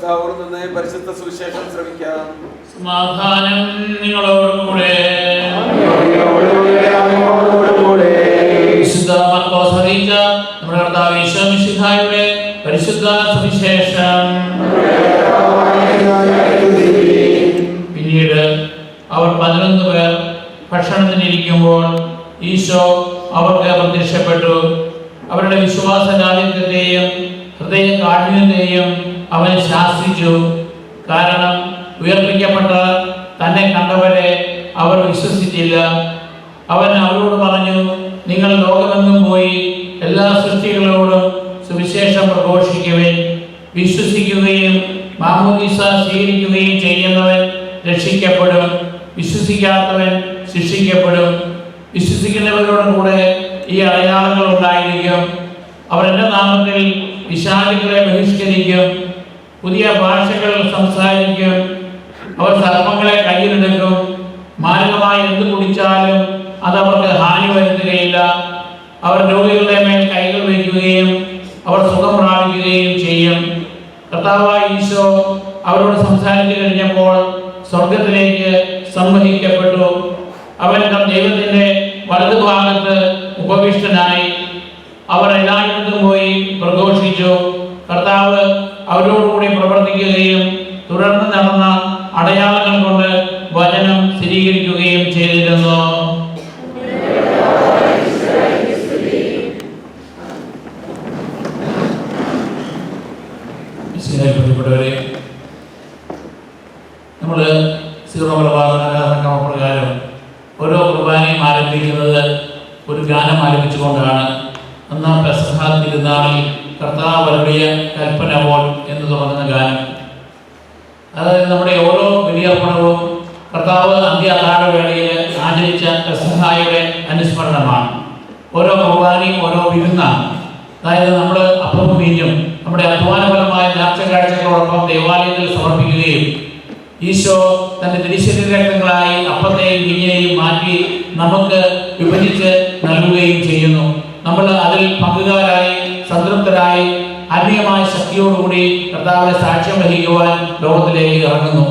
കർത്താവിന്റെ പരിശുദ്ധ സുവിശേഷം ശ്രമിക്കാം. സമാധാനം നിങ്ങളോടുകൂടെ. വിശുദ്ധ മർക്കോസ് അറിയിച്ച നമ്മുടെ കർത്താവ് യേശു മിശിഹായുടെ പരിശുദ്ധ സുവിശേഷം. പിന്നീട് അവർ 11 പേർ ഭക്ഷണത്തിനിരിക്കുമ്പോൾ ഈശോ അവർക്ക് പ്രത്യക്ഷപ്പെട്ടു. അവരുടെ വിശ്വാസരാഹിത്യത്തെയും ഹൃദയ കാഠിന്യത്തെയും അവൻ ശാസിച്ചു. കാരണം ഉയർപ്പിക്കപ്പെട്ട തന്നെ കണ്ടവരെ അവർ വിശ്വസിച്ചില്ല. അവൻ അവരോട് പറഞ്ഞു, നിങ്ങൾ ലോകമെങ്ങും പോയി എല്ലാ സൃഷ്ടികളോടും സുവിശേഷം പ്രഘോഷിക്കുവിൻ. വിശ്വസിക്കുകയും മാമോദീസ സ്വീകരിക്കുകയും ചെയ്യുന്നവൻ രക്ഷിക്കപ്പെടും, വിശ്വസിക്കാത്തവൻ ശിക്ഷിക്കപ്പെടും. വിശ്വസിക്കുന്നവരോടും കൂടെ ഈ അടയാളങ്ങൾ ഉണ്ടായിരിക്കും. അവർ എൻ്റെ നാമത്തിൽ വിശാലികളെ ബഹിഷ്കരിക്കും, പുതിയ ഭാഷകൾ സംസാരിക്കും, അവർ സർപ്പങ്ങളെ കയ്യിലെടുക്കും, മാരകമായി എന്ത് കുടിച്ചാലും അതവർക്ക് ഹാനി വരുത്തുകയില്ല. അവർ രോഗികളുടെ മേൽ കൈകൾ വയ്ക്കുകയും അവർ സുഖം പ്രാപിക്കുകയും ചെയ്യും. കർത്താവായ ഈശോ അവരോട് സംസാരിച്ചു കഴിഞ്ഞപ്പോൾ സ്വർഗത്തിലേക്ക് സംവഹിക്കപ്പെട്ടു. അവൻ ദൈവത്തിൻ്റെ വലതുഭാഗത്ത് ഉപവിഷ്ടനായി. അവർ എല്ലായിടത്തും പോയി പ്രഘോഷിച്ചു. കർത്താവ് അവരോടുകൂടി പ്രവർത്തിക്കുകയും തുടർന്ന് നടന്ന അടയാളങ്ങൾ കൊണ്ട് വചനം സ്ഥിരീകരിക്കുകയും ചെയ്തിരുന്നു. പ്രിയപ്പെട്ടവരെ, നമ്മൾ സീറോ മലബാർ ക്രമപ്രകാരം ഓരോ കുർബാനയും ആരംഭിക്കുന്നത് ഒരു ഗാനം ആരംഭിച്ചുകൊണ്ടാണ്. ഒന്നാം പെസഹ തിരുനാളിൽ കർത്താവ് അരുളിയ കൽപ്പന പോൽ എന്ന് തുടങ്ങുന്ന ഗാനം. അതായത് നമ്മുടെ ഓരോ ബലിയർപ്പണവും കർത്താവ് അന്ത്യ അത്താഴവേളയിൽ ആചരിച്ച പെസഹായുടെ അനുസ്മരണമാണ്. ഓരോ കുർബാനയും ഓരോ വിരുന്നാണ്. അതായത് നമ്മൾ അപ്പവും വീഞ്ഞും നമ്മുടെ അധ്വാനപരമായ നേർച്ച കാഴ്ചകളോടൊപ്പം ദേവാലയത്തിൽ സമർപ്പിക്കുകയും ഈശോ തൻ്റെ തിരുശരീരങ്ങളായി അപ്പത്തെയും വീഞ്ഞിനെയും മാറ്റി നമുക്ക് വിഭജിച്ച് നൽകുകയും ചെയ്യുന്നു. നമ്മൾ അതിൽ പങ്കുകാരായി സംതൃപ്തരായി ആത്മീയമായ ശക്തിയോടുകൂടി കർത്താവിനെ സാക്ഷ്യം വഹിക്കുവാൻ ലോകത്തിലേക്ക് ഇറങ്ങുന്നു.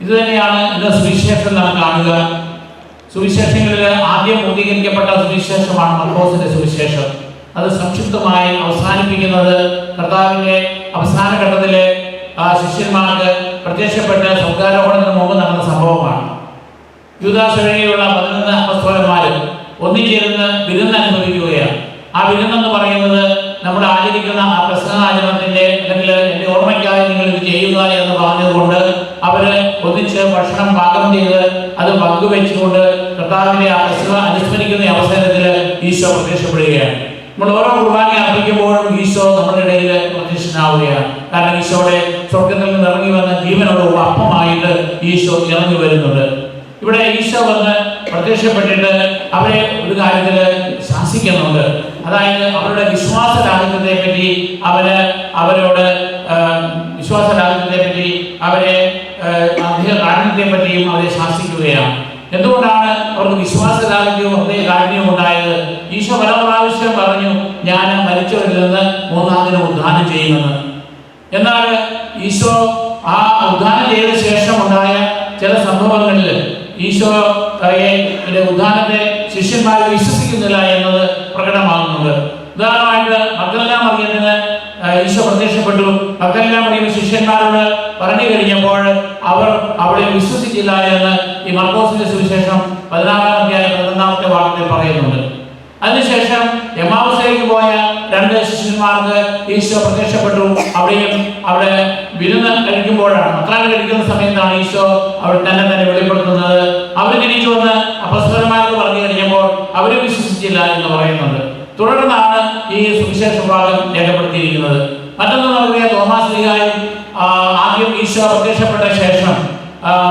ഇതുതന്നെയാണ് ഇന്ന് സുവിശേഷം നാം കാണുക. സുവിശേഷങ്ങളിൽ ആദ്യം പൂർത്തീകരിക്കപ്പെട്ട സുവിശേഷമാണ് മർക്കോസിന്റെ സുവിശേഷം. അത് സംക്ഷിപ്തമായി അവസാനിപ്പിക്കുന്നത് കർത്താവിന്റെ അവസാന ഘട്ടത്തിലെ ശിഷ്യന്മാർക്ക് പ്രത്യക്ഷപ്പെട്ട് സ്വർഗ്ഗാരോഹണത്തിന് മുമ്പ് നടന്ന സംഭവമാണ്. യൂദാസ് ഒഴികെയുള്ള 11 അപ്പസ്തോലന്മാർ ഒന്നിച്ചേർന്ന് വിരുന്ന് അനുഭവിക്കുകയാണ്. ആ വിരുന്നെന്ന് പറയുന്നത് നമ്മൾ ആചരിക്കുന്ന ആ പെസഹ ആചരണത്തിന്റെ അല്ലെങ്കിൽ എൻ്റെ ഓർമ്മയ്ക്കായി നിങ്ങൾ ഇത് ചെയ്യുക എന്ന് പറഞ്ഞതുകൊണ്ട് അവര് ഒന്നിച്ച് ഭക്ഷണം പാകം ചെയ്ത് അത് പങ്കുവെച്ചുകൊണ്ട് കർത്താവിനെ ആ പെസഹ അനുസ്മരിക്കുന്ന അവസരത്തിൽ ഈശോ പ്രത്യക്ഷപ്പെടുകയാണ്. നമ്മൾ ഓരോ കുർബാന അർപ്പിക്കുമ്പോഴും ഈശോ നമ്മുടെ ഇടയിൽ പ്രത്യക്ഷനാവുകയാണ്. കാരണം ഈശോയുടെ സ്വർഗത്തിൽ നിന്ന് ഇറങ്ങി വന്ന ജീവനുള്ള അപ്പമായിട്ട് ഈശോ ഇറങ്ങി വരുന്നുണ്ട്. ഇവിടെ ഈശോ വന്ന് പ്രത്യക്ഷപ്പെട്ടിട്ട് അവരെ ഒരു കാര്യത്തിൽ ശാസിക്കുന്നുണ്ട്. അതായത് അവരുടെ വിശ്വാസരാഹിത്യത്തെ പറ്റി അവരോട് വിശ്വാസരാഹിത്യത്തെ പറ്റി അവരെ അധിക കാഠിന്യത്തെ പറ്റിയും അവരെ ശാസിക്കുകയാണ്. എന്തുകൊണ്ടാണ് അവർക്ക് വിശ്വാസരാഹിത്യവും ഹൃദയ കാഠിന്യവും ഉണ്ടായത്? ഈശോ പല പ്രാവശ്യം പറഞ്ഞു, ഞാൻ മരിച്ചവരിൽ നിന്ന് 3-ാം ദിനം ഉദ്ധാനം ചെയ്യുമെന്ന്. എന്നാൽ ഈശോ ആ ഉദ്ധാനം ചെയ്ത ശേഷം ഉണ്ടായ ചില സംഭവങ്ങളിൽ ഈശോയുടെ ഉദ്ധാനത്തെ ശിഷ്യന്മാർ വിശ്വസിക്കുന്നില്ല എന്നത് പ്രകടമാകുന്നുണ്ട്. ഉദാഹരണമായിട്ട് മഗ്ദലന മറിയത്തിന് ഈശോ പ്രത്യക്ഷപ്പെട്ടു. മഗ്ദലന മറിയം ശിഷ്യന്മാരോട് പറഞ്ഞു കഴിഞ്ഞപ്പോൾ അവർ അവളെ വിശ്വസിച്ചില്ല എന്ന് ഈ മർക്കോസിന്റെ സുവിശേഷം 16-ാം അധ്യായം 11-ാമത്തെ വാക്യത്തിൽ പറയുന്നുണ്ട്. അതിനുശേഷം എമ്മാവുസിലേക്ക് പോയ 2 ശിഷ്യന്മാർക്ക് ഈശോ പ്രത്യക്ഷപ്പെട്ടു. അവിടെ വിരുന്ന് കഴിക്കുമ്പോഴാണ്, അത്താഴം കഴിക്കുന്ന സമയത്താണ് ഈശോ അവർ തന്നെ വെളിപ്പെടുത്തുന്നത്. അവർ തിരിച്ചു വന്ന് അപ്പസ്തോലന്മാർക്ക് പറഞ്ഞു കഴിഞ്ഞപ്പോൾ അവർ വിശ്വസിച്ചില്ല എന്ന് പറയുന്നുണ്ട്. തുടർന്നാണ് ഈ സുവിശേഷ ഭാഗം രേഖപ്പെടുത്തിയിരിക്കുന്നത്. മറ്റൊന്ന് നമുക്ക് തോമാസ് ലീഹായും ആദ്യം ഈശോ പ്രത്യക്ഷപ്പെട്ട ശേഷം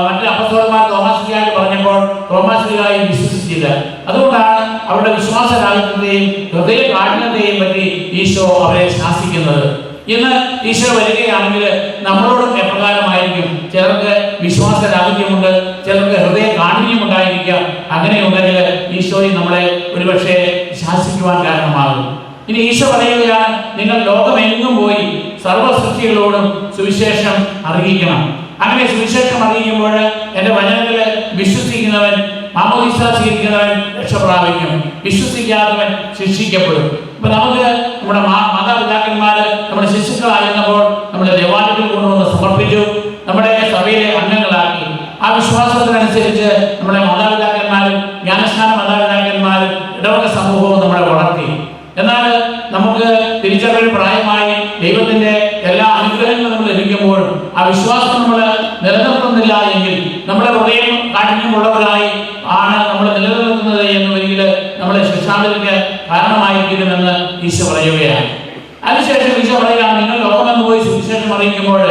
മറ്റു അപ്പസ്തോലന്മാർ തോമാസ് ലീഹായി പറഞ്ഞപ്പോൾ തോമാസ് ലീഹായും വിശ്വസിച്ചില്ല. അതുകൊണ്ടാണ് അവരുടെ വിശ്വാസരാഹിത്യത്തെയും ഹൃദയ കാഠിന്യത്തെയും പറ്റി ഈശോ അവരെ ശാസിക്കുന്നത്. ഇന്ന് ഈശോ വരികയാണെങ്കിൽ നമ്മളോടും എപ്രകാരമായിരിക്കും? ചിലർക്ക് വിശ്വാസരാഹിത്യമുണ്ട്, ചിലർക്ക് ഹൃദയ കാഠിന്യമുണ്ടായിരിക്കാം. അങ്ങനെയുണ്ടെങ്കിൽ ഈശോയും നമ്മളെ ഒരുപക്ഷെ ശാസിക്കുവാൻ കാരണമാകും. ഇനി ഈശോ പറയുകയാണ്, നിങ്ങൾ ലോകമെങ്ങും പോയി സർവ്വ സൃഷ്ടികളോടും സുവിശേഷം അറിയിക്കണം. അങ്ങനെ സുവിശേഷം അറിയിക്കുമ്പോൾ എൻ്റെ വചനത്തിൽ വിശ്വസിക്കുന്നവൻ, മാമോദീസ സ്വീകരിക്കുന്നവൻ രക്ഷ പ്രാപിക്കും, വിശ്വസിക്കാത്തവൻ ശിക്ഷിക്കപ്പെടും. ഇപ്പൊ നമുക്ക് നമ്മുടെ മാതാപിതാക്കന്മാര് നമ്മുടെ ശിശുക്കളായിരുന്നപ്പോൾ നമ്മുടെ ദേവാലയത്തിൽ കൊണ്ടുവന്ന് സമർപ്പിച്ചു, നമ്മുടെ സഭയിലെ അംഗങ്ങളാക്കി. ആ വിശ്വാസത്തിനനുസരിച്ച് നമ്മുടെ മാതാപിതാക്കന്മാരും ജ്ഞാനസ്നാന മാതാപിതാക്കന്മാരും ഇടവക സമൂഹവും നമ്മളെ വളർത്തി. എന്നാൽ നമുക്ക് തിരിച്ചറിയൽ പ്രായമായി ദൈവത്തിന്റെ എല്ലാ അനുഗ്രഹങ്ങളും നമ്മൾ ലഭിക്കുമ്പോഴും ആ വിശ്വാസം നമ്മൾ നിലനിർത്തുന്നില്ല എങ്കിൽ നമ്മുടെ ഹൃദയം കാഠിന്യമുള്ളവരായി ആണ് നമ്മൾ നിലനിർത്തുന്നത് എന്ന് ഒരിക്കൽ നമ്മളെ ശിക്ഷാവിധിക്ക് കാരണമായിരിക്കുമെന്ന് ഈശോ പറയുകയാണ്. അതിനുശേഷം ഈശോ പറയുകയാണ്, നിങ്ങൾ ലോകമെന്ന് പോയി സുവിശേഷം അറിയിക്കുമ്പോൾ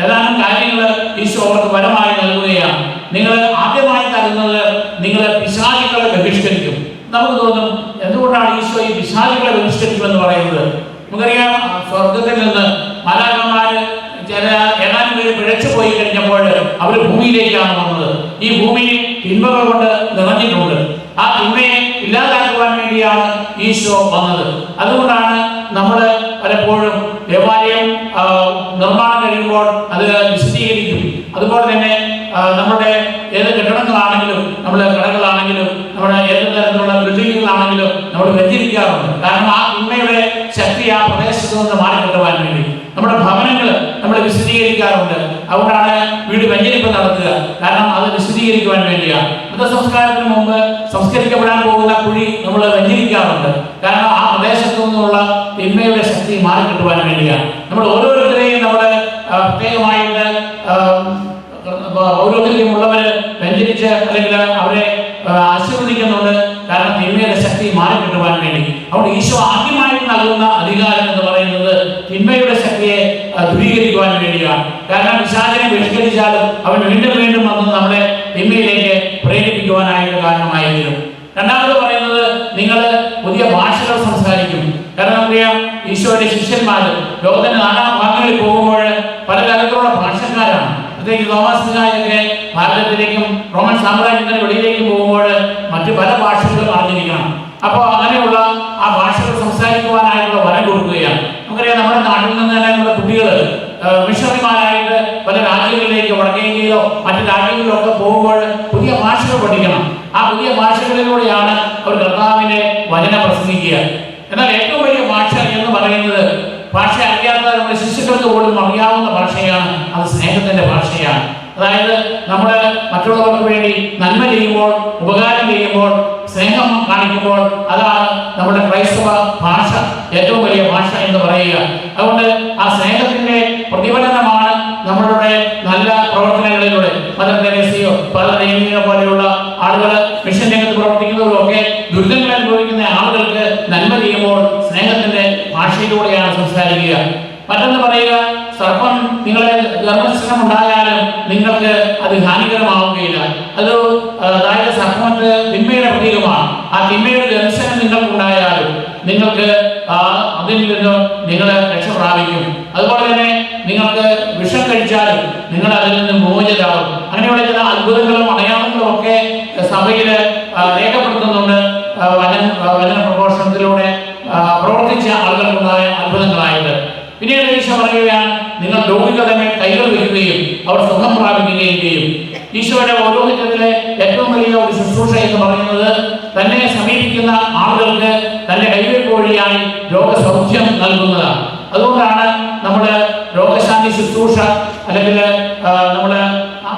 ഏതാനും കാര്യങ്ങൾ ഈശോ അവർക്ക് വരമായി നൽകുകയാണ്. നിങ്ങൾ ആദ്യമായി തരുന്നത് നിങ്ങൾ പിശാചുക്കളെ ബഹിഷ്കരിക്കും. നമുക്ക് തോന്നും, എന്തുകൊണ്ടാണ് ഈശോ ഈ പിശാചുക്കളെ ബഹിഷ്കരിക്കുമെന്ന് പറയുന്നത്? നമുക്കറിയാം, സ്വർഗത്തിൽ നിന്ന് മാലാഖമാര് ഏതാനും പേര് പിഴച്ചു പോയി കഴിഞ്ഞപ്പോൾ അവർ ഭൂമിയിലേക്കാണ് വന്നത്. ഈ ഭൂമി തിന്മകൾ കൊണ്ട് നിറഞ്ഞിട്ടുണ്ട്. ആ തിന്മയെ ഇല്ലാതാക്കുവാൻ വേണ്ടിയാണ് ഈശോ വന്നത്. അതുകൊണ്ടാണ് നമ്മൾ പലപ്പോഴും ദേവാലയം നിർമ്മാണം കഴിയുമ്പോൾ അത് വിശദീകരിക്കും. അതുപോലെ തന്നെ നമ്മുടെ ഏത് കെട്ടിടങ്ങളാണെങ്കിലും, നമ്മുടെ കടകളാണെങ്കിലും, നമ്മുടെ ഏത് തരത്തിലുള്ള ബിൽഡിങ്ങുകളാണെങ്കിലും നമ്മൾ വെഞ്ചരിക്കാറുണ്ട്. കാരണം ആ തിന്മയുടെ ശക്തി ആ പ്രദേശത്ത് നിന്ന് മാറിക്കിട്ടുവാൻ വേണ്ടി നമ്മുടെ ഭവനങ്ങൾ നമ്മൾ വിശദീകരിക്കാറുണ്ട്. അതുകൊണ്ടാണ് വീട് വെഞ്ചരിപ്പ് നടത്തുക, കാരണം അത് വിശദീകരിക്കുവാൻ വേണ്ടിയാണ്. മൃതസംസ്കാരത്തിന് മുമ്പ് സംസ്കരിക്കപ്പെടാൻ പോകുന്ന കുഴി നമ്മൾ വെഞ്ചരിക്കാറുണ്ട്, കാരണം ആ പ്രദേശത്തു നിന്നുള്ള തിന്മയുടെ ശക്തി മാറിക്കിട്ടുവാൻ വേണ്ടിയാണ്. നമ്മൾ ഓരോരുത്തരെയും നമ്മൾ പ്രത്യേകമായിട്ട് ഓരോരുത്തരെയും ഉള്ളവര് വെഞ്ചരിച്ച് അല്ലെങ്കിൽ അവരെ ആശീർവദിക്കുന്നുണ്ട്, കാരണം തിന്മയുടെ ശക്തി മാറിക്കിട്ടുവാൻ വേണ്ടി. അതുകൊണ്ട് ഈശോ ആദ്യമായിട്ട് നൽകുന്ന അധികാരം എന്ന് പറയുന്നത് തിന്മയുടെ ശക്തിയെ ദൂരീകരിക്കുവാൻ വേണ്ടിയാണ്. കാരണം പിശാചിനെ ബഹിഷ്കരിച്ചാലും അവൻ വീണ്ടും വീണ്ടും വന്ന് നമ്മളെ തിന്മയിലേക്ക് പ്രേരിപ്പിക്കുവാനായിട്ട് കാരണമായിരിക്കും. രണ്ടാമത് പറയുന്നത്, നിങ്ങൾ പുതിയ ഭാഷകൾ സംസാരിക്കും. കാരണം നമുക്കറിയാം, ഈശോയുടെ ശിഷ്യന്മാർ ലോകത്തിന്റെ നാനാ ഭാഗങ്ങളിൽ പോകുമ്പോൾ പലതരത്തിലുള്ള ഭാഷക്കാരാണ്. പ്രത്യേകിച്ച് തോമാസ്ലിഹായൊക്കെ ഭാരതത്തിലേക്കും റോമൻ സാമ്രാജ്യത്തിന്റെ വെളിയിലേക്കും പോകുമ്പോൾ മറ്റു പല ഭാഷകളും അറിഞ്ഞിരിക്കണം. അപ്പോൾ അങ്ങനെയുള്ള ആ ഭാഷകൾ സംസാരിക്കുവാനായിട്ടുള്ള വരം കൊടുക്കുകയാണ്. നമുക്കറിയാം, നമ്മുടെ നാട്ടിൽ നിന്ന് തന്നെ നമ്മുടെ കുട്ടികൾ മിഷണറിമാരായിട്ട് പല രാജ്യങ്ങളിലേക്ക്, വടക്കേ ഇന്ത്യയിലോ മറ്റു രാജ്യങ്ങളിലോ ഒക്കെ പോകുമ്പോൾ പുതിയ ഭാഷകൾ പഠിക്കണം. ആ പുതിയ ഭാഷകളിലൂടെയാണ് അവർ കർത്താവിന്റെ വചനം പ്രസംഗിക്കുക. എന്നാൽ ഏറ്റവും വലിയ ഭാഷ എന്ന് പറയുന്നത്, ഭാഷ അറിയാത്ത നമ്മുടെ ശിശുക്കൾക്ക് പോലും അറിയാവുന്ന ഭാഷയാണ്, അത് സ്നേഹത്തിന്റെ ഭാഷയാണ്. അതായത് നമ്മൾ മറ്റുള്ളവർക്ക് വേണ്ടി നന്മ ചെയ്യുമ്പോൾ, ഉപകാരം ചെയ്യുമ്പോൾ, സ്നേഹം കാണിക്കുമ്പോൾ, അതാണ് നമ്മുടെ ക്രൈസ്തവ ഭാഷ, ഏറ്റവും വലിയ ഭാഷ എന്ന് പറയുക. അതുകൊണ്ട് ആ സ്നേഹത്തിന്റെ പ്രതിഫലനമാണ് നമ്മളുടെ നല്ല പ്രവർത്തനങ്ങളിലൂടെ. മദർ തെരേസയോ പലരെയോ പോലെയുള്ള ആളുകൾ മിഷൻ രംഗത്ത് പ്രവർത്തിക്കുന്നവരും ഒക്കെ ദുരിതങ്ങൾ അനുഭവിക്കുന്ന ആളുകൾക്ക് നന്മ ചെയ്യുമ്പോൾ സ്നേഹത്തിന്റെ ഭാഷയിലൂടെയാണ് സംസാരിക്കുക. മറ്റൊന്ന് പറയുക, സർപ്പം നിങ്ങളെ ഗർഭസ്ഥനം ഉണ്ടായാലും നിങ്ങൾക്ക് അത് ഹാനികരമാവുകയില്ല. അത് അതായത് സർപ്പമത്ത് തിന്മയുടെ പ്രതീകമാണ്. ആ തിന്മയുടെ ദർശനം നിങ്ങൾക്കുണ്ടായാലും നിങ്ങൾക്ക് അതിൽ നിന്ന് നിങ്ങൾ രക്ഷ പ്രാപിക്കും. അതുപോലെ തന്നെ നിങ്ങൾക്ക് വിഷം കഴിച്ചാലും നിങ്ങൾ അതിൽ നിന്ന് മോചിതരാകും. അങ്ങനെയുള്ള ചില അത്ഭുതങ്ങളും അടയാളങ്ങളും ഒക്കെ സഭയിൽ രേഖപ്പെടുത്തുന്നുണ്ട്. വചന പ്രഘോഷണത്തിലൂടെ പ്രവർത്തിച്ച ആളുകൾക്കുണ്ടായ അത്ഭുതങ്ങളായിട്ട്. പിന്നീട് ഈശോ പറയുകയാണ്, നിങ്ങൾ രോഗികളുടെ മേൽ കൈകൾ വയ്ക്കുകയും അവർ സുഖം പ്രാപിക്കുകയും ചെയ്യും. ഈശോയുടെ പൗരോഹിത്യത്തിലെ ഏറ്റവും വലിയ ഒരു ശുശ്രൂഷ എന്ന് പറയുന്നത് തന്നെ സമീപിക്കുന്ന ആളുകൾക്ക് തന്റെ കൈവയ്പ് വഴിയായി രോഗസൗഖ്യം നൽകുന്നതാണ്. അതുകൊണ്ടാണ് നമ്മുടെ രോഗശാന്തി ശുശ്രൂഷ, അല്ലെങ്കിൽ നമ്മുടെ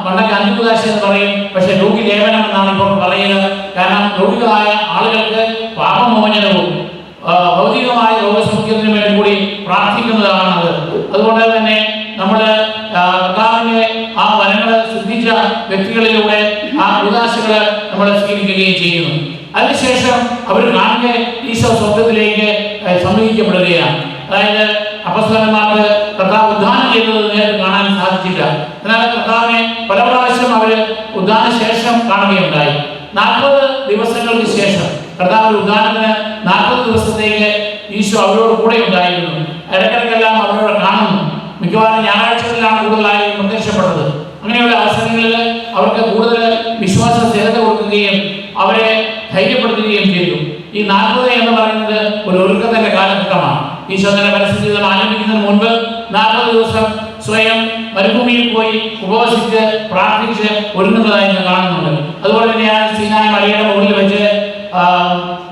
പണ്ടൊക്കെ അന്തികുദാശ എന്ന് പറയും, പക്ഷെ രോഗി ലേപനം എന്നാണ് ഇപ്പോൾ പറയുന്നത്. കാരണം രോഗികളായ ആളുകൾക്ക് പാപമോചനവും ഭൗതികമായ രോഗസൗഖ്യത്തിന് വേണ്ടി കൂടി പ്രാർത്ഥിക്കുന്നതാണ് അത്. അതുകൊണ്ട് തന്നെ നമ്മൾ കർത്താവിന്റെ ആ വരങ്ങൾ ശ്രദ്ധിച്ച വ്യക്തികളിലൂടെ ആ ഉദാശകള് നമ്മൾ സ്വീകരിക്കുകയും ചെയ്യുന്നു. അതിനുശേഷം അവർ കാണുക ഈശോ സ്വർഗ്ഗത്തിലേക്ക് സമീപിക്കപ്പെടുകയാണ്. അതായത് അപ്പസ്തലന്മാർക്ക് കർത്താവ് ഉദ്ധാനം ചെയ്തത് നേരിട്ട് കാണാൻ സാധിച്ചില്ല. എന്നാൽ കർത്താവിനെ പല പ്രാവശ്യം അവർ ഉദ്ധാന ശേഷം കാണുകയുണ്ടായി. 40 ദിവസങ്ങൾക്ക് ശേഷം കർത്താവിന്റെ ഉദ്ധാനത്തിന് 40 ദിവസത്തേക്ക് ഈശോ അവരോട് കൂടെ ഉണ്ടായിരുന്നു. ഇടയ്ക്കിടയ്ക്കെല്ലാം അവരോട് കാണുന്നു. മിക്കവാറും ഞായറാഴ്ചകളിലാണ് കൂടുതലായി പ്രത്യക്ഷപ്പെട്ടത്. അങ്ങനെയുള്ള അവസരങ്ങളിൽ അവർക്ക് കൂടുതൽ വിശ്വാസ സ്ഥിരത കൊടുക്കുകയും അവരെ ധൈര്യപ്പെടുത്തുകയും ചെയ്തു. ഈ 40 എന്ന് പറയുന്നത് ഒരു ഒരുക്കത്തിന്റെ കാലഘട്ടമാണ്. ഈശോ തന്നെ പരസ്യജീവിതം ആരംഭിക്കുന്നതിന് മുൻപ് 40 ദിവസം സ്വയം മരുഭൂമിയിൽ പോയി ഉപവസിച്ച് പ്രാർത്ഥിച്ച് ഒരുങ്ങുന്നതായി ഞാൻ കാണുന്നുണ്ട്. അതുപോലെ തന്നെയാണ് സീനായ് മലയുടെ മുകളിൽ വെച്ച്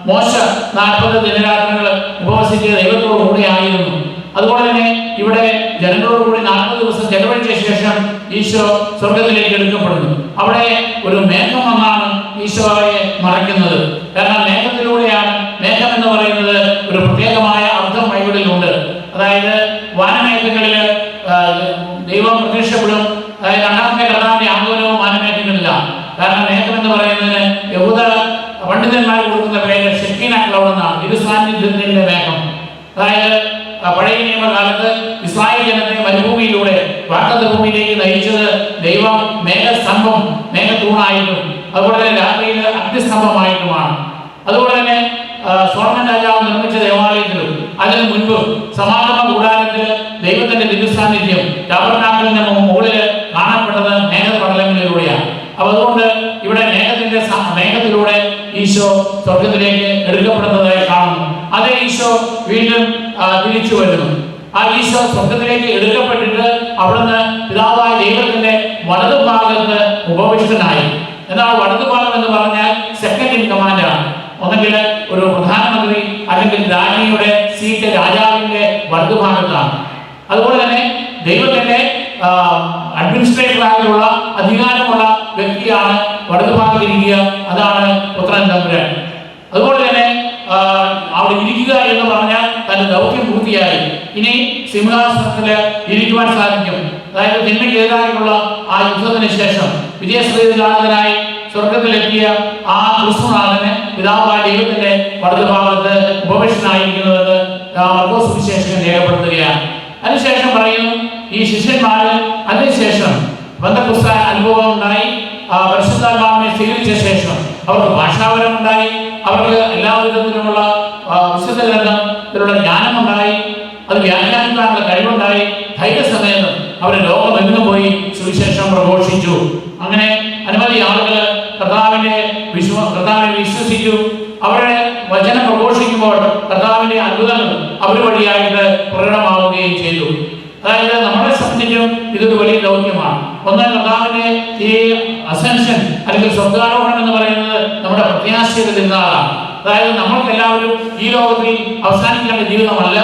മോശ 40 ദിനരാത്രങ്ങൾ ഉപവസിച്ച് ദൈവത്തോടു കൂടെ ആയിരുന്നു. അതുപോലെ തന്നെ ഇവിടെ ജനങ്ങളോട് കൂടി 40 ദിവസം ചെലവഴിച്ച ശേഷം ഈശോ സ്വർഗത്തിലേക്ക് എടുക്കപ്പെടുന്നു. അവിടെ ഒരു മേഘം വന്നാണ് ഈശോയെ മറയ്ക്കുന്നത്. കാരണം മേഘത്തിലൂടെയാണ്, മേഘം എന്ന് പറയുന്നത് ഒരു പ്രത്യേകമായ അർത്ഥം ബൈബിളിലുണ്ട്. അതായത് വാനമേഘങ്ങളിൽ ദൈവം പ്രത്യക്ഷപ്പെടും. അതായത് രണ്ടാമത്തെ കർത്താവിന്റെ ആഗമനവും വാനമേഘങ്ങളില്ല. കാരണം മേഘം എന്ന് പറയുന്നതിന് യഹൂദ പണ്ഡിതന്മാർ കൊടുക്കുന്ന പേര് ഷെക്കീന ക്ലൗഡ് എന്നാണ്. തിരുസാന്നിധ്യത്തിന്റെ മേഘം. അതായത് പഴയ നിയമകാലത്ത് ഇസ്രായേൽ ജനത്തെ മരുഭൂമിയിലൂടെ വാഗ്ദത്ത ഭൂമിയിലേക്ക് നയിച്ചത് ദൈവം മേഘസ്തംഭം, മേഘത്തൂണായിട്ടും അതുപോലെ തന്നെ രാത്രിയിൽ അഗ്നിസ്തംഭമായിട്ടുമാണ്. അതുപോലെ തന്നെ സോളമൻ രാജാവ് നിർമ്മിച്ച ദേവാലയത്തിലും അതിനു മുൻപ് സമാഗമ കൂടാരത്തിൽ ദൈവത്തിന്റെ തിരുസാന്നിധ്യം ടാബർനാക്കിളിന്റെ മുകളിൽ കാണപ്പെട്ടത് മേഘപടലങ്ങളിലൂടെയാണ്. അപ്പൊ അതുകൊണ്ട് ഇവിടെ മേഘത്തിലൂടെ ഈശോ സ്വർഗത്തിലേക്ക് എടുക്കപ്പെടുന്നതായി കാണുന്നു. അതേ ഈശോ വീണ്ടും തിരിച്ചു വരുന്നു. ആ ഈശോ സ്വർഗത്തിലേക്ക് എടുക്കപ്പെട്ടിട്ട് അവിടുന്ന് പിതാവായ ദൈവത്തിന്റെ വലതുഭാഗത്ത് ഉപവിഷ്ടനായി. എന്നാൽ വലതുഭാഗം എന്ന് പറഞ്ഞാൽ സെക്കൻഡ് ഇൻ കമാൻഡാണ്. ഒന്നെങ്കിൽ ഒരു പ്രധാനമന്ത്രി അല്ലെങ്കിൽ രാജ്ഞിയുടെ സീറ്റ് രാജാവിന്റെ വലതുഭാഗത്താണ്. അതുപോലെ തന്നെ ദൈവത്തിന്റെ അഡ്മിനിസ്ട്രേറ്റർ ആയിട്ടുള്ള അധികാരമുള്ള വ്യക്തിയാണ് വലതുഭാഗത്തിരിക്കുക. അതാണ് പുത്രൻ തമ്പുരാൻ. അതുപോലെ തന്നെ അവിടെ ഇരിക്കുക എന്ന് പറഞ്ഞാൽ തന്റെ ദൗത്യം പൂർത്തിയായി. ഇനി സിംഹാസനത്തിൽ ഇരിക്കുവാൻ സാധിക്കും. അതായത് തിന്മയ്ക്കെതിരായിട്ടുള്ള ആ യുദ്ധത്തിന് ശേഷം വിജയശ്രീലാളിതനായി സ്വർഗത്തിലെത്തിയ ആ ക്രിസ്തുനാഥന് പിതാവായ ദൈവത്തിന്റെ വലതുഭാഗത്ത് ഉപവിഷ്ടനായിരിക്കുന്നുവെന്ന് മർക്കോസ് സുവിശേഷകൻ രേഖപ്പെടുത്തുകയാണ്. അതിനുശേഷം പറയുന്നു, ഈ ശിഷ്യന്മാര് അതിനുശേഷം പെന്തക്കോസ്ത് അനുഭവം ഉണ്ടായി. പരിശുദ്ധാത്മാവിനെ സ്വീകരിച്ച ശേഷം അവർക്ക് ഭാഷാപരം ഉണ്ടായി. അവർക്ക് എല്ലാ വിധത്തിലുമുള്ള വിശുദ്ധ ഗ്രന്ഥത്തിലുള്ള ജ്ഞാനമുണ്ടായി. അത് വ്യാഖ്യാനിക്കാനുള്ള കഴിവുണ്ടായി. ധൈര്യസമേതം അവർ ലോകമെങ്ങും പോയി സുവിശേഷം പ്രഘോഷിച്ചു. അങ്ങനെ അനവധി ആളുകൾ കർത്താവിനെ വിശ്വസിച്ചു. അവരുടെ വചനം പ്രഘോഷിക്കുമ്പോൾ കർത്താവിന്റെ അത്ഭുതങ്ങൾ അവർ വഴിയായിട്ട് പ്രകടമാവുകയും ചെയ്തു. അതായത് നമ്മളെ സംബന്ധിച്ചും ഇതൊരു വലിയ ദൗത്യമാണ്. ഒന്ന്, കർത്താവിന്റെ ഈ അസെൻഷൻ അല്ലെങ്കിൽ സ്വർഗ്ഗാരോഹണം എന്ന് പറയുന്നത് നമ്മുടെ പ്രത്യാശയുടെ തിരുനാളാണ്. അതായത് നമ്മൾക്ക് എല്ലാവരും ഈ ലോകത്തിൽ അവസാനിക്കേണ്ട ജീവിതമല്ല,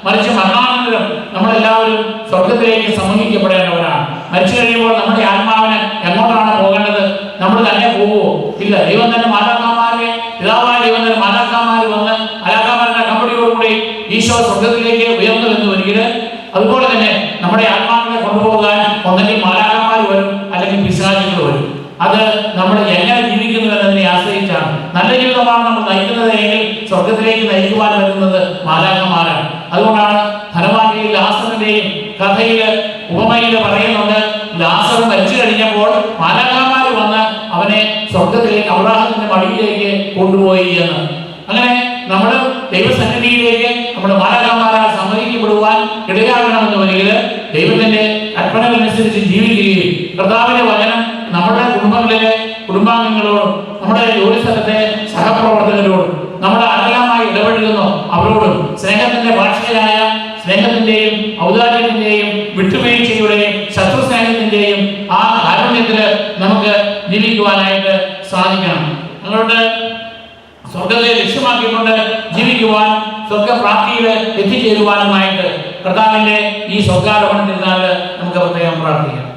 മറിച്ച് മരണാനന്തരം നമ്മളെല്ലാവരും സ്വർഗത്തിലേക്ക് സമൂഹിക്കപ്പെടേണ്ടവരാണ്. മരിച്ചു കഴിയുമ്പോൾ നമ്മുടെ ആത്മാവിന് എങ്ങോട്ടാണ് പോകേണ്ടത്? നമ്മൾ തന്നെ പോവുമോ? ഇല്ല. ദൈവം തന്നെ മാലാഖമാരെ, പിതാവായ ദൈവം തന്നെ മാലാഖമാർ വന്ന് മാലാഖമാരുടെ കമ്പടിയോടുകൂടി ഈശോ സ്വർഗത്തിലേക്ക് ഉയർന്നു എന്ന് വരികില്, അതുപോലെ തന്നെ നമ്മുടെ ആത്മാക്കളെ കൊണ്ടുപോകാൻ ഒന്നെങ്കിൽ മാലാഖമാർ വരും, അല്ലെങ്കിൽ പിശാചുകൾ വരും. അത് നമ്മൾ എങ്ങനെ ജീവിക്കുന്നു എന്നതിനെ ആശ്രയിച്ചാണ്. നല്ല ജീവിതമാണ് നമ്മൾ നയിക്കുന്നത് എങ്കിൽ സ്വർഗത്തിലേക്ക് നയിക്കുവാൻ വരുന്നത് മാലാഖമാരാണ്. അതുകൊണ്ടാണ് ധനവാന്റെയും ലാസറിന്റെയും കഥയില് ഉപമയില് പറയുന്നുണ്ട്, ലാസർ മരിച്ചു കഴിഞ്ഞപ്പോൾ മാലാഖമാർ വന്ന് അവനെ സ്വർഗത്തിലേക്ക് അബ്രാഹത്തിന്റെ മടിയിലേക്ക് കൊണ്ടുപോയി എന്ന്. അങ്ങനെ നമ്മൾ ദൈവസന്നിധിയിലേക്ക് നമ്മുടെ മാലാഖമാരാൽ സമ്മതിക്കപ്പെടുവാൻ ഇടയാകണമെന്ന് വരികിൽ ദൈവത്തിന്റെ കൽപ്പനകളനുസരിച്ച് ജീവിക്കുകയും കർത്താവിന്റെ വചനം നമ്മുടെ കുടുംബാംഗങ്ങളോടും നമ്മുടെ ജോലി സ്ഥലത്തെ സഹപ്രവർത്തകരോടും നമ്മുടെ ആരെല്ലാമായി ഇടപെടുന്നു അവരോടും സ്നേഹത്തിന്റെ ഭാഷയായ സ്നേഹത്തിന്റെയും ഔദാര്യത്തിന്റെയും വിട്ടുവീഴ്ചയുടെയും ശത്രുസ്നേഹത്തിന്റെയും ആ കാരുണ്യത്തിൽ നമുക്ക് ജീവിക്കുവാനായിട്ട് സാധിക്കണം. ഞങ്ങളുടെ സ്വർഗത്തെ ലക്ഷ്യമാക്കിക്കൊണ്ട് ജീവിക്കുവാൻ, സ്വർഗപ്രാപ്തിയിൽ എത്തിച്ചേരുവാനുമായിട്ട് കർത്താവിന്റെ ഈ സ്വർഗാരോഹണ തിരുനാളിൽ നമുക്ക് പ്രത്യേകം പ്രാർത്ഥിക്കാം.